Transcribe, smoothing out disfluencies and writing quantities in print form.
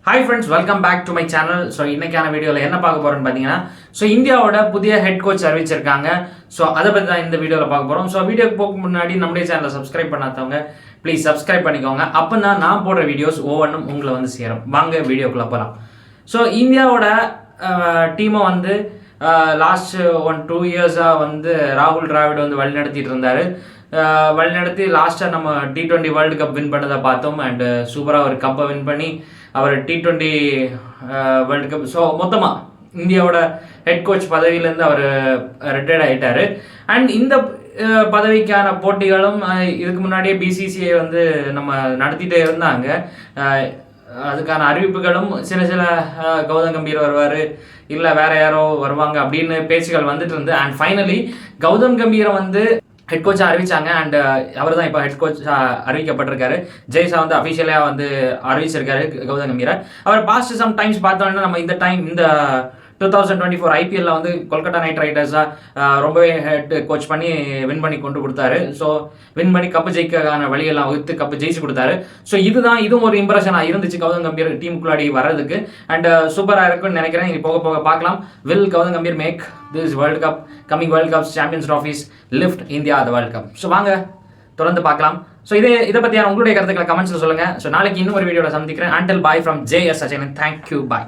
Hi friends, welcome back to my channel. So இன்னைக்கான வீடியோல என்ன பார்க்க போறோம்னு பாத்தீங்கன்னா இந்தியாவோட புதிய ஹெட் கோச் அறிவிச்சிருக்காங்க. சோ அத பத்தி தான் இந்த வீடியோல பார்க்க போறோம். சோ வீடியோக்கு போக முன்னாடி நம்மளுடைய சேனலை சப்ஸ்கிரைப் பண்ணாதவங்க ப்ளீஸ் சப்ஸ்கிரைப் பண்ணிக்கோங்க. அப்பதான் நான் போடுற வீடியோஸ் ஒவ்வொன்றும் உங்களை வந்து சேரும். வாங்க வீடியோக்குள்ள போலாம். சோ இந்தியாவோட டீமை வந்து லாஸ்ட் 1-2 இயர்ஸா வந்து ராகுல் டிராவிட் வந்து வழிநடத்திட்டு இருந்தாரு. வழிநடத்தி லாஸ்ட்டாக நம்ம T20 வேர்ல்டு கப் வின் பண்ணதை பார்த்தோம். அண்டு சூப்பராக ஒரு கப்பை வின் பண்ணி அவர் T20 வேர்ல்டு கப் ஸோ மொத்தமாக இந்தியாவோட ஹெட் கோச் பதவியிலேருந்து அவர் ரிட்டையர்ட் ஆகிட்டார். அண்ட் இந்த பதவிக்கான போட்டிகளும் இதுக்கு முன்னாடியே BCCI வந்து நம்ம நடத்திட்டே இருந்தாங்க. அதுக்கான அறிவிப்புகளும் சில கௌதம் கம்பீர் வருவார், இல்லை வேற யாரோ வருவாங்க அப்படின்னு பேச்சுகள் வந்துட்டு இருந்து. அண்ட் ஃபைனலி கௌதம் கம்பீரை வந்து ஹெட் கோச்சாக அறிவிச்சாங்க. அண்ட் அவர் தான் இப்போ ஹெட் கோச் அறிவிக்கப்பட்டிருக்காரு. ஜெய்ஷா வந்து அஃபிஷியலாக வந்து அறிவிச்சிருக்காரு கௌதம் கம்பீரை. அவர் பாஸ்ட் சம் டைம்ஸ் பார்த்தோன்னா நம்ம இந்த 2024 IPL வந்து கொல்கத்தா நைட் ரைடர்ஸாக ரொம்பவே ஹெட் கோச் பண்ணி வின் பண்ணி கொண்டு கொடுத்தாரு. ஸோ வின் பண்ணி கப்பு ஜெயிக்கான வழியெல்லாம் வகுத்து கப்பு ஜெயிச்சு கொடுத்தாரு. ஸோ இதுவும் ஒரு இம்ப்ரெஷனாக இருந்துச்சு கௌதம் கம்பீர் டீமுக்குள்ளாடி வர்றதுக்கு. அண்ட் சூப்பராக இருக்குன்னு நினைக்கிறேன். இது போக போக பார்க்கலாம். Will Gautam Gambhir make this world cup coming world cups champions trophies lift India the world cup. So வாங்க தொடர்ந்து பார்க்கலாம். ஸோ இதை பற்றியான உங்களுடைய கருத்துக்களை கமெண்ட்ஸில் சொல்லுங்கள். ஸோ நாளைக்கு இன்னும் ஒரு வீடியோவில் சந்திக்கிறேன். Until bye from JS Sachin. Thank you, bye.